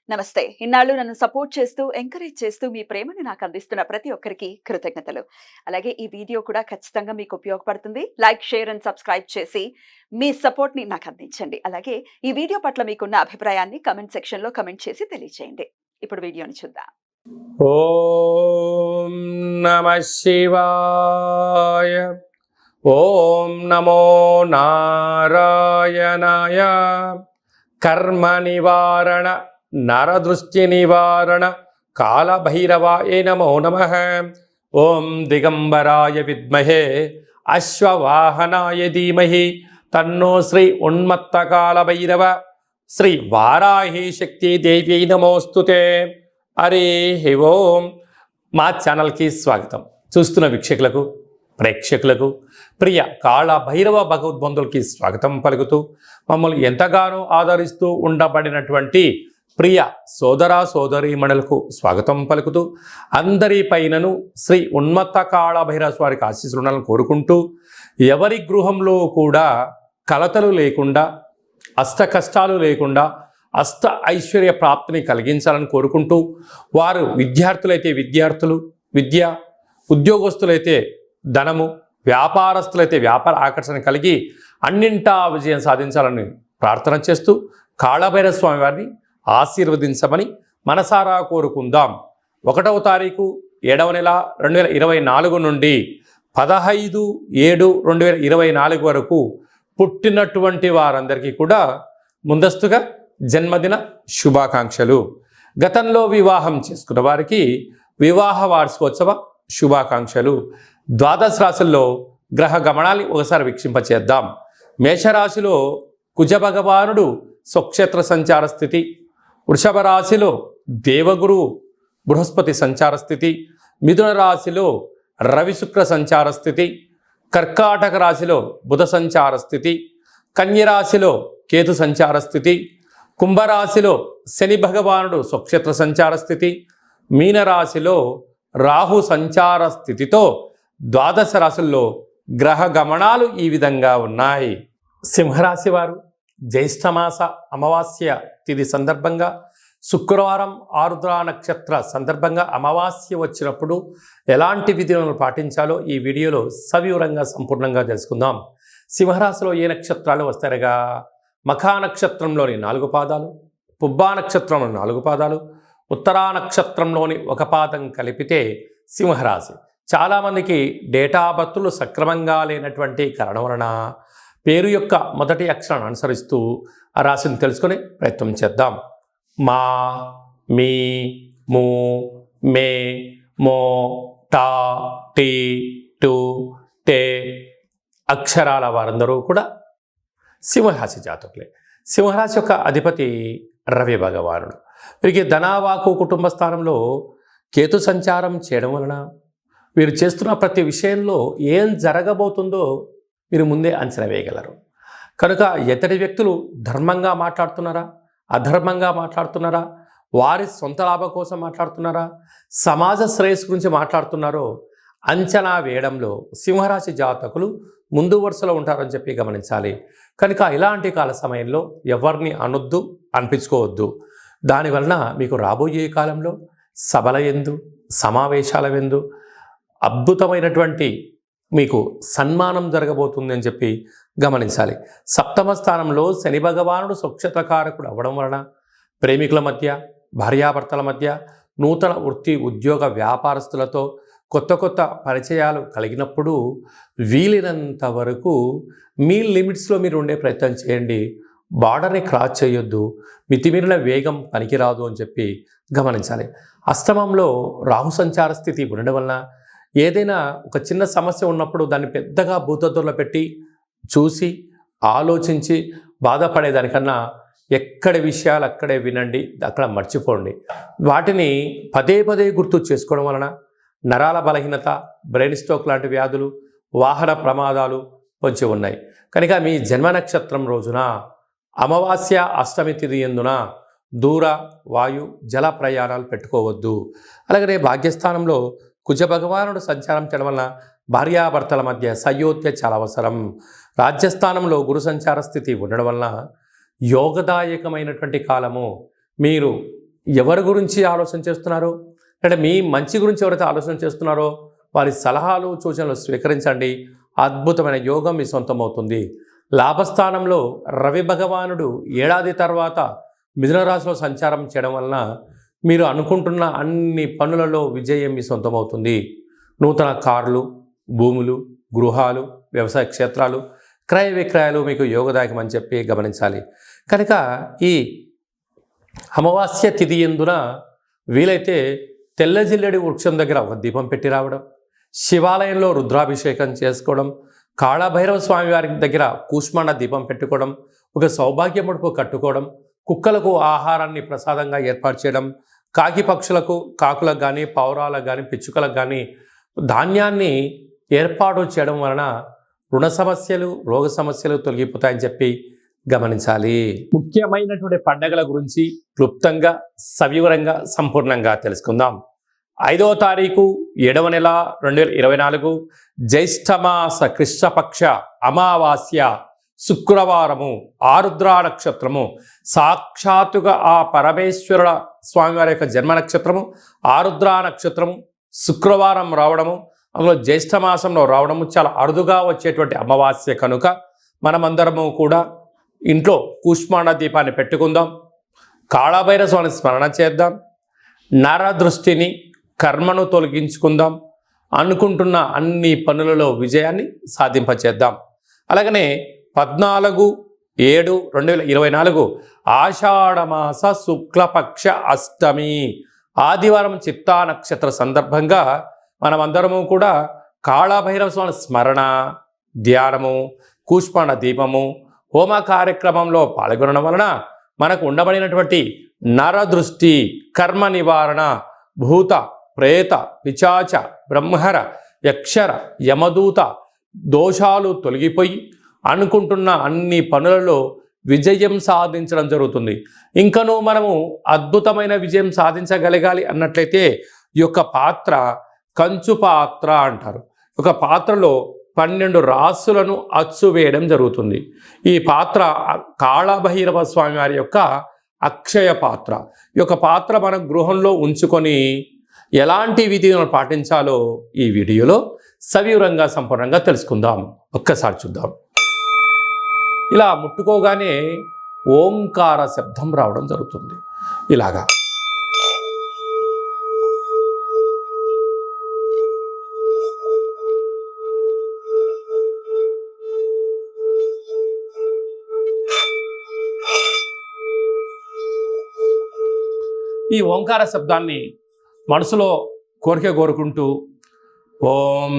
నమస్తే. ఇన్నాళ్ళు నన్ను సపోర్ట్ చేస్తూ, ఎంకరేజ్ చేస్తూ మీ ప్రేమని నాకు అందిస్తున్న ప్రతి ఒక్కరికి కృతజ్ఞతలు. అలాగే ఈ వీడియో కూడా ఖచ్చితంగా మీకు ఉపయోగపడుతుంది. లైక్, షేర్ అండ్ సబ్స్క్రైబ్ చేసి మీ సపోర్ట్‌ని నాకు అందించండి. అలాగే ఈ వీడియో పట్ల మీకున్న అభిప్రాయాన్ని కామెంట్ సెక్షన్‌లో కామెంట్ చేసి తెలియజేయండి. ఇప్పుడు వీడియోని చూద్దాం. ఓం నమః శివాయ. ఓం నమో నారాయణాయ. కర్మ నివారణ నరదృష్టి నివారణ కాళభైరవాయ నమో నమః. ఓం దిగంబరాయ విద్మహే అశ్వవాహనాయ ధీమహి తన్నో శ్రీ ఉన్మత్త కాళభైరవ శ్రీ వారాహి శక్తి దేవ్యై నమోస్తుతే. హరి ఓం. మా ఛానల్కి స్వాగతం. చూస్తున్న వీక్షకులకు, ప్రేక్షకులకు, ప్రియ కాళభైరవ భగవద్బంధులకి స్వాగతం పలుకుతూ, మమ్మల్ని ఎంతగానో ఆదరిస్తూ ఉండబడినటువంటి ప్రియ సోదర సోదరీమణులకు స్వాగతం పలుకుతూ, అందరి పైనను శ్రీ ఉన్మత్త కాళభైరవ స్వారికి ఆశీస్సులు ఉండాలని కోరుకుంటూ, ఎవరి గృహంలో కూడా కలతలు లేకుండా, అష్ట కష్టాలు లేకుండా అష్ట ఐశ్వర్య ప్రాప్తిని కలిగించాలని కోరుకుంటూ, వారు విద్యార్థులైతే విద్యార్థులు విద్య, ఉద్యోగస్తులైతే ధనము, వ్యాపారస్తులైతే వ్యాపార ఆకర్షణ కలిగి అన్నింటా విజయం సాధించాలని ప్రార్థన చేస్తూ, కాళభైరవ స్వామి వారిని ఆశీర్వదించమని మనసారా కోరుకుందాం. 1వ తారీఖు 7వ నెల 2024 నుండి 15/7/2024 వరకు పుట్టినటువంటి వారందరికీ కూడా ముందస్తుగా జన్మదిన శుభాకాంక్షలు. గతంలో వివాహం చేసుకున్న వారికి వివాహ వార్షికోత్సవ శుభాకాంక్షలు. ద్వాదశ రాశుల్లో గ్రహ గమనాన్ని ఒకసారి వీక్షింపచేద్దాం. మేషరాశిలో కుజ భగవానుడు స్వక్షేత్ర సంచార స్థితి, వృషభ రాశిలో దేవగురు బృహస్పతి సంచార స్థితి, మిథున రాశిలో రవి శుక్ర సంచార స్థితి, కర్కాటక రాశిలో బుధ సంచార స్థితి, కన్యరాశిలో కేతు సంచార స్థితి, కుంభరాశిలో శని భగవానుడు స్వక్షేత్ర సంచార స్థితి, మీనరాశిలో రాహు సంచార స్థితితో ద్వాదశ రాశుల్లో గ్రహ గమనాలు ఈ విధంగా ఉన్నాయి. సింహరాశి వారు జ్యేష్ఠమాస అమావాస్య తిథి సందర్భంగా శుక్రవారం ఆరుద్ర నక్షత్ర సందర్భంగా అమావాస్య వచ్చినప్పుడు ఎలాంటి విధులను పాటించాలో ఈ వీడియోలో సవివరంగా సంపూర్ణంగా తెలుసుకుందాం. సింహరాశిలో ఏ నక్షత్రాలు వస్తారుగా? మఖా నక్షత్రంలోని 4 పాదాలు, పుబ్బా నక్షత్రంలోని 4 పాదాలు, ఉత్తరా నక్షత్రంలోని 1 పాదం కలిపితే సింహరాశి. చాలామందికి డేటా బర్త్లు సక్రమంగా లేనటువంటి కారణం వలన పేరు యొక్క మొదటి అక్షరాన్ని అనుసరిస్తూ ఆ రాశిని తెలుసుకునే ప్రయత్నం చేద్దాం. మా, మీ, ము, మే, మో, టా, టీ, టు, టే అక్షరాల వారందరూ కూడా సింహరాశి జాతకులే. సింహరాశి యొక్క అధిపతి రవి భగవానుడు. వీరికి ధనావాకు కుటుంబ స్థానంలో కేతు సంచారం చేయడం వలన వీరు చేస్తున్న ప్రతి విషయంలో ఏం జరగబోతుందో మీరు ముందే అంచనా వేయగలరు. కనుక ఎతడి వ్యక్తులు ధర్మంగా మాట్లాడుతున్నారా, అధర్మంగా మాట్లాడుతున్నారా, వారి సొంత లాభం కోసం మాట్లాడుతున్నారా, సమాజ శ్రేయస్సు గురించి మాట్లాడుతున్నారో అంచనా వేయడంలో సింహరాశి జాతకులు ముందు వరుసలో ఉంటారని చెప్పి గమనించాలి. కనుక ఇలాంటి కాల సమయంలో ఎవరిని అనొద్దు, అనిపించుకోవద్దు. దానివలన మీకు రాబోయే కాలంలో సభల యందు, సమావేశాల యందు అద్భుతమైనటువంటి మీకు సన్మానం జరగబోతుంది అని చెప్పి గమనించాలి. సప్తమ స్థానంలో శని భగవానుడు స్వక్షేత్రకారకుడు అవ్వడం వలన ప్రేమికుల మధ్య, భార్యాభర్తల మధ్య, నూతన వృత్తి ఉద్యోగ వ్యాపారస్తులతో కొత్త కొత్త పరిచయాలు కలిగినప్పుడు వీలైనంత వరకు మీ లిమిట్స్లో మీరు ఉండే ప్రయత్నం చేయండి. బార్డర్ని క్రాస్ చేయొద్దు. మితిమీరిన వేగం పనికిరాదు అని చెప్పి గమనించాలి. అష్టమంలో రాహు సంచార స్థితి ఉండడం వలన ఏదైనా ఒక చిన్న సమస్య ఉన్నప్పుడు దాన్ని పెద్దగా భూతద్దులో పెట్టి చూసి ఆలోచించి బాధపడేదానికన్నా ఎక్కడి విషయాలు అక్కడే వినండి, అక్కడ మర్చిపోండి. వాటిని పదే పదే గుర్తు చేసుకోవడం వలన నరాల బలహీనత, బ్రెయిన్ స్ట్రోక్ లాంటి వ్యాధులు, వాహన ప్రమాదాలు పొంచి ఉన్నాయి. కనుక మీ జన్మ నక్షత్రం రోజున అమావాస్య అష్టమి తిథి యందున దూర, వాయు, జల ప్రయాణాలు పెట్టుకోవద్దు. అలాగే భాగ్యస్థానంలో కుజ భగవానుడు సంచారం చేయడం వలన భార్యాభర్తల మధ్య సయోధ్య చాలా అవసరం. రాజ్యస్థానంలో గురు సంచార స్థితి ఉండడం వలన యోగదాయకమైనటువంటి కాలము. మీరు ఎవరి గురించి ఆలోచన చేస్తున్నారో, అంటే మీ మంచి గురించి ఎవరైతే ఆలోచన చేస్తున్నారో వారి సలహాలు సూచనలు స్వీకరించండి. అద్భుతమైన యోగం మీ సొంతం అవుతుంది. లాభస్థానంలో రవి భగవానుడు ఏడాది తర్వాత మిథున రాశిలో సంచారం చేయడం వలన మీరు అనుకుంటున్న అన్ని పనులలో విజయం మీ సొంతం అవుతుంది. నూతన కార్లు, భూములు, గృహాలు, వ్యవసాయ క్షేత్రాలు, క్రయ విక్రయాలు మీకు యోగదాయకం అని చెప్పి గమనించాలి. కనుక ఈ అమావాస్య తిథి ఎందున వీలైతే తెల్ల జిల్లెడి వృక్షం దగ్గర ఒక దీపం పెట్టి రావడం, శివాలయంలో రుద్రాభిషేకం చేసుకోవడం, కాళభైరవ స్వామి వారి దగ్గర కూష్మాండ దీపం పెట్టుకోవడం, ఒక సౌభాగ్య ముడుపు కట్టుకోవడం, కుక్కలకు ఆహారాన్ని ప్రసాదంగా ఏర్పాటు చేయడం, కాకి పక్షులకు, కాకులకు కానీ, పావురాలకు కానీ, పిచ్చుకలకు కానీ ధాన్యాన్ని ఏర్పాటు చేయడం వలన రుణ సమస్యలు, రోగ సమస్యలు తొలగిపోతాయని చెప్పి గమనించాలి. ముఖ్యమైనటువంటి పండగల గురించి క్లుప్తంగా, సవివరంగా, సంపూర్ణంగా తెలుసుకుందాం. 5వ తారీఖు 7వ నెల 2024 జ్యేష్ఠమాస కృష్ణపక్ష అమావాస్య శుక్రవారము, ఆరుద్ర నక్షత్రము, సాక్షాత్తుగా ఆ పరమేశ్వరుల స్వామివారి యొక్క జన్మ నక్షత్రము ఆరుద్ర నక్షత్రము శుక్రవారం రావడము, అందులో జ్యేష్ఠమాసంలో రావడము చాలా అరుదుగా వచ్చేటువంటి అమావాస్య కనుక మనమందరము కూడా ఇంట్లో కూష్మాండ దీపాన్ని పెట్టుకుందాం. కాళభైరవ స్వామిని స్మరణ చేద్దాం. నరదృష్టిని, కర్మను తొలగించుకుందాం. అనుకుంటున్న అన్ని పనులలో విజయాన్ని సాధింపచేద్దాం. అలాగనే 14/7/2024 ఆషాఢమాస శుక్లపక్ష అష్టమి ఆదివారం చిత్తా నక్షత్ర సందర్భంగా మనమందరము కూడా కాళభైరవ స్వామి స్మరణ, ధ్యానము, కూష్మాండ దీపము, హోమ కార్యక్రమంలో పాల్గొనడం వలన మనకు ఉండబడినటువంటి నరదృష్టి, కర్మ నివారణ, భూత, ప్రేత, పిశాచ, బ్రహ్మర, యక్షర, యమదూత దోషాలు తొలగిపోయి అనుకుంటున్న అన్ని పనులలో విజయం సాధించడం జరుగుతుంది. ఇంకనూ మనము అద్భుతమైన విజయం సాధించగలగాలి అన్నట్లయితే ఈ యొక్క పాత్ర కంచు పాత్ర అంటారు. ఒక పాత్రలో 12 రాసులను అచ్చు వేయడం జరుగుతుంది. ఈ పాత్ర కాళభైరవ స్వామి వారి యొక్క అక్షయ పాత్ర. ఈ యొక్క పాత్ర మన గృహంలో ఉంచుకొని ఎలాంటి విధులను పాటించాలో ఈ వీడియోలో సవివరంగా సంపూర్ణంగా తెలుసుకుందాం. ఒక్కసారి చూద్దాం. ఇలా ముట్టుకోగానే ఓంకార శబ్దం రావడం జరుగుతుంది. ఇలాగా ఈ ఓంకార శబ్దాన్ని మనసులో కోరిక కోరుకుంటూ ఓం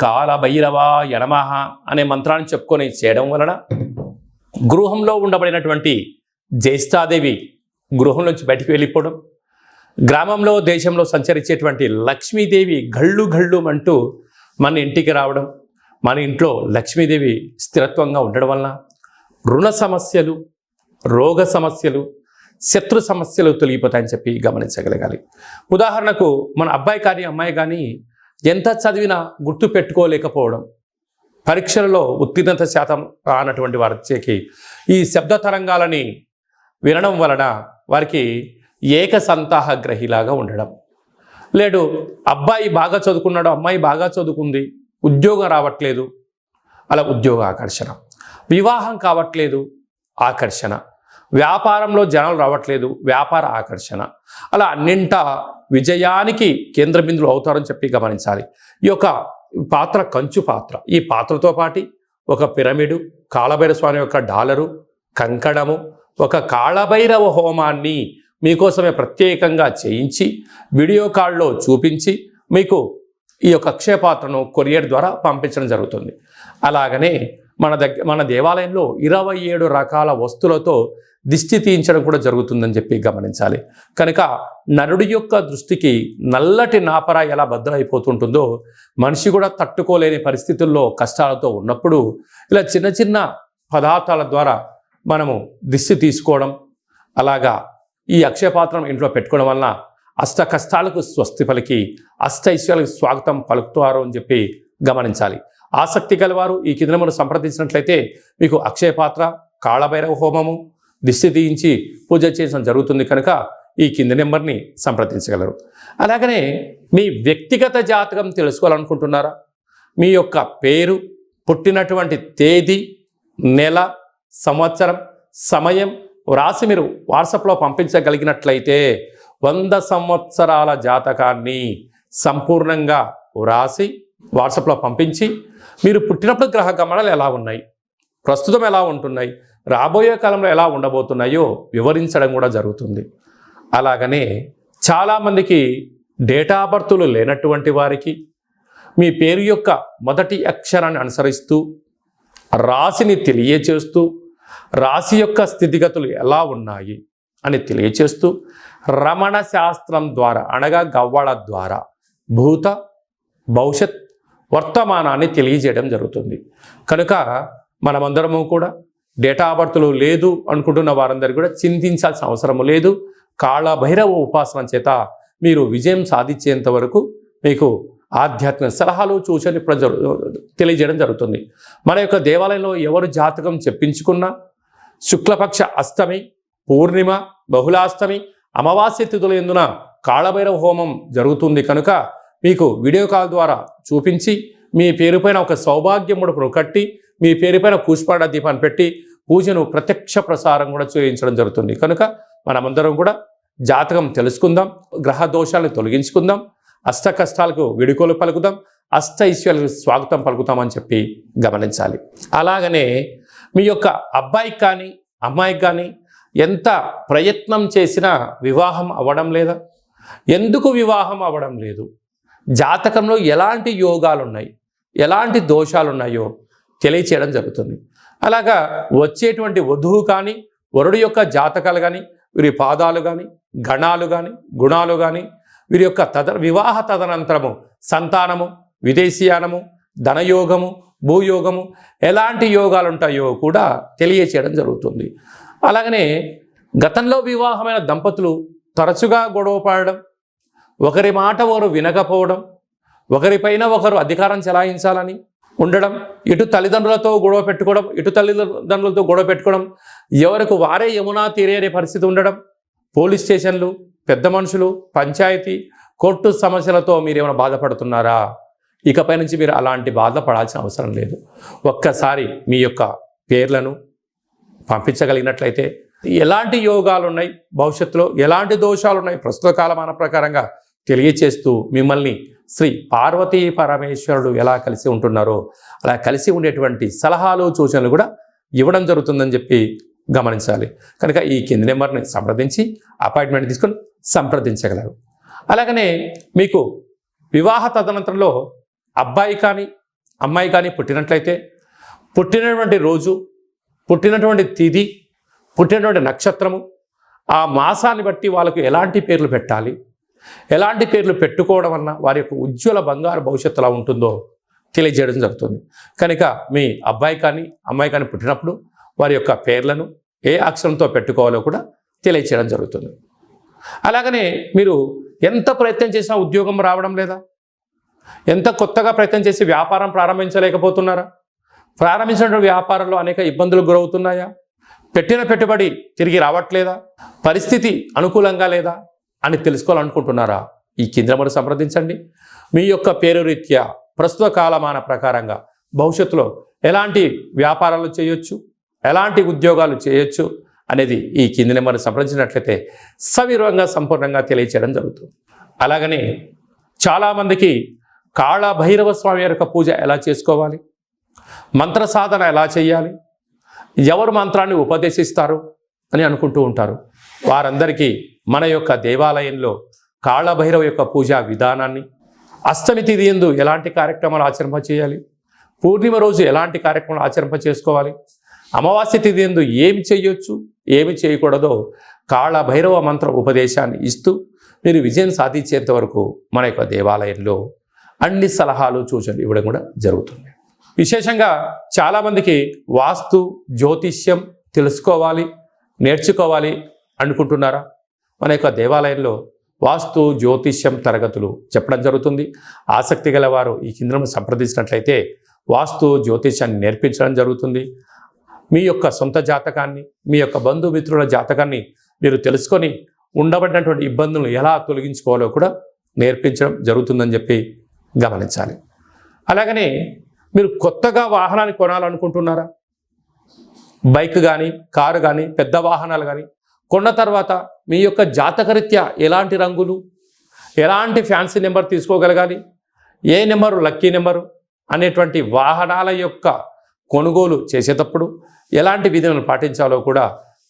కాళభైరవాయ నమః అనే మంత్రాన్ని చెప్పుకొని చేయడం వలన గృహంలో ఉండబడినటువంటి జ్యేష్ఠాదేవి గృహం నుంచి బయటికి వెళ్ళిపోవడం, గ్రామంలో, దేశంలో సంచరించేటువంటి లక్ష్మీదేవి గళ్ళు గళ్ళు అంటూ మన ఇంటికి రావడం, మన ఇంట్లో లక్ష్మీదేవి స్థిరత్వంగా ఉండడం వలన రుణ సమస్యలు, రోగ సమస్యలు, శత్రు సమస్యలు తొలగిపోతాయని చెప్పి గమనించగలగాలి. ఉదాహరణకు మన అబ్బాయి కానీ అమ్మాయి కానీ ఎంత చదివినా గుర్తు పెట్టుకోలేకపోవడం, పరీక్షలలో ఉత్తీర్ణత శాతం రానటువంటి వారికి ఈ శబ్ద తరంగాలని వినడం వలన వారికి ఏకసంతాహ గ్రహిలాగా ఉండడం, లేడు అబ్బాయి బాగా చదువుకున్నాడు, అమ్మాయి బాగా చదువుకుంది, ఉద్యోగం రావట్లేదు, అలా ఉద్యోగ ఆకర్షణ, వివాహం కావట్లేదు, ఆకర్షణ, వ్యాపారంలో జనాలు రావట్లేదు, వ్యాపార ఆకర్షణ, అలా అన్నింట విజయానికి కేంద్ర బిందువులు అవుతారని చెప్పి గమనించాలి. ఈ యొక్క పాత్ర కంచు పాత్ర. ఈ పాత్రతో పాటు ఒక పిరమిడు, కాళభైరవ స్వామి యొక్క డాలరు, కంకణము, ఒక కాళభైరవ హోమాన్ని మీకోసమే ప్రత్యేకంగా చేయించి వీడియో కాల్లో చూపించి మీకు ఈ యొక్క అక్షయ పాత్రను కొరియర్ ద్వారా పంపించడం జరుగుతుంది. అలాగనే మన దేవాలయంలో 27 రకాల వస్తువులతో దిష్టి తీయించడం కూడా జరుగుతుందని చెప్పి గమనించాలి. కనుక నరుడి యొక్క దృష్టికి నల్లటి నాపర ఎలా బద్దలైపోతుంటుందో మనిషి కూడా తట్టుకోలేని పరిస్థితుల్లో కష్టాలతో ఉన్నప్పుడు ఇలా చిన్న చిన్న పదార్థాల ద్వారా మనము దిష్టి తీసుకోవడం, అలాగా ఈ అక్షయపాత్రం ఇంట్లో పెట్టుకోవడం వలన అష్ట కష్టాలకు స్వస్తి పలికి అష్ట ఐశ్వర్యాలకు స్వాగతం పలుకుతారు అని చెప్పి గమనించాలి. ఆసక్తి గలవారు ఈ కింద మనం సంప్రదించినట్లయితే మీకు అక్షయ పాత్ర, కాళభైరవ హోమము, దిష్టి తీయించి పూజ చేయడం జరుగుతుంది. కనుక ఈ కింది నెంబర్ని సంప్రదించగలరు. అలాగనే మీ వ్యక్తిగత జాతకం తెలుసుకోవాలనుకుంటున్నారా? మీ యొక్క పేరు, పుట్టినటువంటి తేదీ, నెల, సంవత్సరం, సమయం వ్రాసి మీరు వాట్సాప్లో పంపించగలిగినట్లయితే 100 సంవత్సరాల జాతకాన్ని సంపూర్ణంగా వ్రాసి వాట్సాప్లో పంపించి మీరు పుట్టినప్పుడు గ్రహ గమనాలు ఎలా ఉన్నాయి, ప్రస్తుతం ఎలా ఉంటున్నాయి, రాబోయే కాలంలో ఎలా ఉండబోతున్నాయో వివరించడం కూడా జరుగుతుంది. అలాగనే చాలామందికి డేటా బర్తులు లేనటువంటి వారికి మీ పేరు యొక్క మొదటి అక్షరాన్ని అనుసరిస్తూ రాశిని తెలియచేస్తూ రాశి యొక్క స్థితిగతులు ఎలా ఉన్నాయి అని తెలియచేస్తూ రమణ శాస్త్రం ద్వారా అనగా గవ్వళ ద్వారా భూత భవిష్యత్ వర్తమానాన్ని తెలియజేయడం జరుగుతుంది. కనుక మనమందరము కూడా డేటా బర్తులు లేదు అనుకుంటున్న వారందరూ కూడా చింతించాల్సిన అవసరం లేదు. కాళభైరవ ఉపాసన చేత మీరు విజయం సాధించేంత వరకు మీకు ఆధ్యాత్మిక సలహాలు సూచనలు తెలియజేయడం జరుగుతుంది. మన యొక్క దేవాలయంలో ఎవరు జాతకం చెప్పించుకున్నా శుక్లపక్ష అష్టమి, పూర్ణిమ, బహుళాష్టమి, అమావాస్య తిథుల యందున కాళభైరవ హోమం జరుగుతుంది. కనుక మీకు వీడియో కాల్ ద్వారా చూపించి మీ పేరుపైన ఒక సౌభాగ్య ముడుపును కట్టి మీ పేరుపైన కూష్పాడ దీపాన్ని పెట్టి పూజను ప్రత్యక్ష ప్రసారం కూడా చేయించడం జరుగుతుంది. కనుక మనమందరం కూడా జాతకం తెలుసుకుందాం, గ్రహ దోషాలను తొలగించుకుందాం, అష్ట కష్టాలకు విడుకోలు పలుకుదాం, అష్ట ఐశ్వర్యాలకు స్వాగతం పలుకుతామని చెప్పి గమనించాలి. అలాగనే మీ యొక్క అబ్బాయికి కానీ అమ్మాయికి కానీ ఎంత ప్రయత్నం చేసినా వివాహం అవ్వడం లేదా? ఎందుకు వివాహం అవ్వడం లేదు? జాతకంలో ఎలాంటి యోగాలు ఉన్నాయి, ఎలాంటి దోషాలు ఉన్నాయో తెలియచేయడం జరుగుతుంది. అలాగా వచ్చేటువంటి వధువు కానీ వరుడు యొక్క జాతకాలు కానీ వీరి పాదాలు కానీ గణాలు కానీ గుణాలు కానీ వీరి యొక్క వివాహ తదనంతరము సంతానము, విదేశీయానము, ధనయోగము, భూయోగము ఎలాంటి యోగాలు ఉంటాయో కూడా తెలియచేయడం జరుగుతుంది. అలాగనే గతంలో వివాహమైన దంపతులు తరచుగా గొడవ పడడం, ఒకరి మాట ఒకరు వినకపోవడం, ఒకరిపైన ఒకరు అధికారం చెలాయించాలని ఉండడం, ఇటు తల్లిదండ్రులతో గొడవ పెట్టుకోవడం, ఇటు తల్లిదండ్రులతో గొడవ పెట్టుకోవడం, ఎవరికి వారే యమునా తీరే అనే పరిస్థితి ఉండడం, పోలీస్ స్టేషన్లు, పెద్ద మనుషులు, పంచాయతీ, కోర్టు సమస్యలతో మీరు ఏమైనా బాధపడుతున్నారా? ఇకపై నుంచి మీరు అలాంటి బాధపడాల్సిన అవసరం లేదు. ఒక్కసారి మీ యొక్క పేర్లను పంపించగలిగినట్లయితే ఎలాంటి యోగాలు ఉన్నాయి, భవిష్యత్తులో ఎలాంటి దోషాలు ఉన్నాయి ప్రస్తుత కాలమాన ప్రకారంగా తెలియచేస్తూ మిమ్మల్ని శ్రీ పార్వతీ పరమేశ్వరుడు ఎలా కలిసి ఉంటున్నారో అలా కలిసి ఉండేటువంటి సలహాలు సూచనలు కూడా ఇవ్వడం జరుగుతుందని చెప్పి గమనించాలి. కనుక ఈ కింది నెంబర్ని సంప్రదించి అపాయింట్మెంట్ తీసుకొని సంప్రదించగలరు. అలాగనే మీకు వివాహ తదనంతరంలో అబ్బాయి కానీ అమ్మాయి కానీ పుట్టినట్లయితే పుట్టినటువంటి రోజు, పుట్టినటువంటి తిథి, పుట్టినటువంటి నక్షత్రము, ఆ మాసాన్ని బట్టి వాళ్ళకు ఎలాంటి పేర్లు పెట్టాలి, ఎలాంటి పేర్లు పెట్టుకోవడం వలన వారి యొక్క ఉజ్వల బంగారు భవిష్యత్తు ఎలా ఉంటుందో తెలియజేయడం జరుగుతుంది. కనుక మీ అబ్బాయి కానీ అమ్మాయి కానీ పుట్టినప్పుడు వారి యొక్క పేర్లను ఏ అక్షరంతో పెట్టుకోవాలో కూడా తెలియచేయడం జరుగుతుంది. అలాగనే మీరు ఎంత ప్రయత్నం చేసినా ఉద్యోగం రావడం లేదా? ఎంత కొత్తగా ప్రయత్నం చేసి వ్యాపారం ప్రారంభించలేకపోతున్నారా? ప్రారంభించిన వ్యాపారంలో అనేక ఇబ్బందులు గురవుతున్నాయా? పెట్టిన పెట్టుబడి తిరిగి రావట్లేదా? పరిస్థితి అనుకూలంగా లేదా అని తెలుసుకోవాలనుకుంటున్నారా? ఈ కింద నెంబర్ సంప్రదించండి. మీ యొక్క పేరు రీత్యా ప్రస్తుత కాలమాన ప్రకారంగా భవిష్యత్తులో ఎలాంటి వ్యాపారాలు చేయొచ్చు, ఎలాంటి ఉద్యోగాలు చేయొచ్చు అనేది ఈ కింది నెంబర్ సంప్రదించినట్లయితే సవివరంగా సంపూర్ణంగా తెలియచేయడం జరుగుతుంది. అలాగనే చాలామందికి కాళభైరవ స్వామి యొక్క పూజ ఎలా చేసుకోవాలి, మంత్ర సాధన ఎలా చేయాలి, ఎవరు మంత్రాన్ని ఉపదేశిస్తారు అని అనుకుంటూ ఉంటారు. వారందరికీ మన యొక్క దేవాలయంలో కాళభైరవ యొక్క పూజా విధానాన్ని, అష్టమి తిథి యందు ఎలాంటి కార్యక్రమాలు ఆచరింప చేయాలి, పూర్ణిమ రోజు ఎలాంటి కార్యక్రమాలు ఆచరింప చేసుకోవాలి, అమావాస్య తిథి యందు ఏమి చేయొచ్చు, ఏమి చేయకూడదో కాళభైరవ మంత్ర ఉపదేశాన్ని ఇస్తూ మీరు విజయం సాధించేంత వరకు మన యొక్క దేవాలయంలో అన్ని సలహాలు సూచనలు ఇవ్వడం కూడా జరుగుతుంది. విశేషంగా చాలామందికి వాస్తు జ్యోతిష్యం తెలుసుకోవాలి, నేర్చుకోవాలి అనుకుంటున్నారా? మన యొక్క దేవాలయంలో వాస్తు జ్యోతిష్యం తరగతులు చెప్పడం జరుగుతుంది. ఆసక్తి గల వారు ఈ కింద సంప్రదించినట్లయితే వాస్తు జ్యోతిష్యాన్ని నేర్పించడం జరుగుతుంది. మీ యొక్క సొంత జాతకాన్ని, మీ యొక్క బంధుమిత్రుల జాతకాన్ని మీరు తెలుసుకొని ఉండబడినటువంటి ఇబ్బందులను ఎలా తొలగించుకోవాలో కూడా నేర్పించడం జరుగుతుందని చెప్పి గమనించాలి. అలాగనే మీరు కొత్తగా వాహనాన్ని కొనాలనుకుంటున్నారా? బైక్ కానీ, కారు కానీ, పెద్ద వాహనాలు కానీ కొన్న తర్వాత మీ యొక్క జాతకరీత్యా ఎలాంటి రంగులు, ఎలాంటి ఫ్యాన్సీ నెంబర్ తీసుకోగలగాలి, ఏ నెంబరు లక్కీ నెంబరు అనేటువంటి వాహనాల యొక్క కొనుగోలు చేసేటప్పుడు ఎలాంటి విధులను పాటించాలో కూడా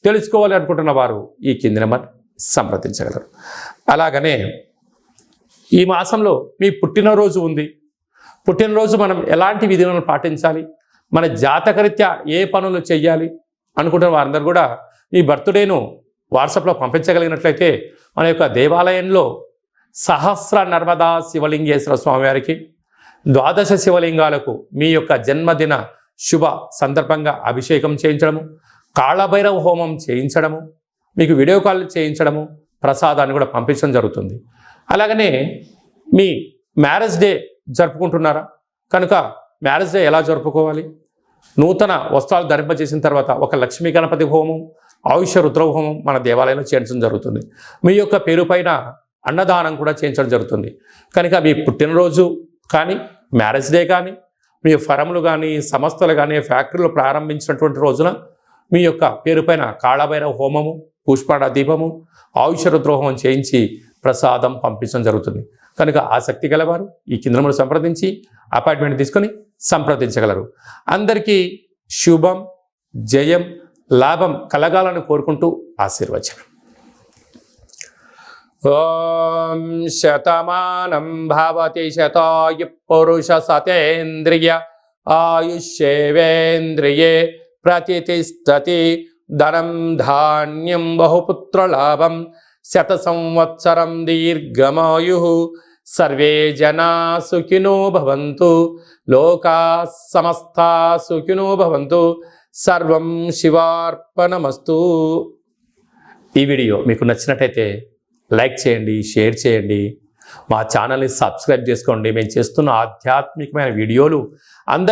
తెలుసుకోవాలి అనుకుంటున్న వారు ఈ కింది నెంబర్ సంప్రదించగలరు. అలాగనే ఈ మాసంలో మీ పుట్టినరోజు ఉంది. పుట్టినరోజు మనం ఎలాంటి విధులను పాటించాలి, మన జాతకరీత్యా ఏ పనులు చేయాలి అనుకుంటున్న వారందరూ కూడా ఈ బర్త్డేను వాట్సాప్లో పంపించగలిగినట్లయితే మన యొక్క దేవాలయంలో సహస్ర నర్మదా శివలింగేశ్వర స్వామివారికి 12 శివలింగాలకు మీ యొక్క జన్మదిన శుభ సందర్భంగా అభిషేకం చేయించడము, కాళభైరవ హోమం చేయించడము, మీకు వీడియో కాల్ చేయించడము, ప్రసాదాన్ని కూడా పంపించడం జరుగుతుంది. అలాగనే మీ మ్యారేజ్ డే జరుపుకుంటున్నారా కనుక మ్యారేజ్ డే ఎలా జరుపుకోవాలి, నూతన వస్త్రాలు ధరింపజేసిన తర్వాత ఒక లక్ష్మీ గణపతి హోమం, ఆయుష రుద్ర హోమం మన దేవాలయంలో చేయించడం జరుగుతుంది. మీ యొక్క పేరు పైన అన్నదానం కూడా చేయించడం జరుగుతుంది. కనుక మీ పుట్టినరోజు కానీ, మ్యారేజ్ డే కానీ, మీ ఫరములు కానీ, సంస్థలు కానీ, ఫ్యాక్టరీలు ప్రారంభించినటువంటి రోజున మీ యొక్క పేరు పైన కాళభైరవ హోమము, పుష్పాడ దీపము, ఆయుష రుద్ర హోమం చేయించి ప్రసాదం పంపించడం జరుగుతుంది. కనుక ఆసక్తి గలవారు ఈ కింద సంప్రదించి అపాయింట్మెంట్ తీసుకొని సంప్రదించగలరు. అందరికీ శుభం, జయం, లాభం కలగాలని కోరుకుంటూ ఆశీర్వచనం. ఓం శతమానం భవతి శతాయు పురుష సతేంద్రియ ఆయుష్యేవేంద్రియే ప్రతిష్టతి ధనం ధాన్యం బహుపుత్రలాభం శత సంవత్సరం దీర్ఘమాయు సర్వే జనా సుఖినో భవంతు లోకా సమస్తా సుఖినో భవంతు సర్వం శివార్పణమస్తు. ఈ వీడియో మీకు నచ్చినట్టయితే లైక్ చేయండి, షేర్ చేయండి, మా ఛానల్ని సబ్స్క్రైబ్ చేసుకోండి. మేము చేస్తున్న ఆధ్యాత్మికమైన వీడియోలు అందరికీ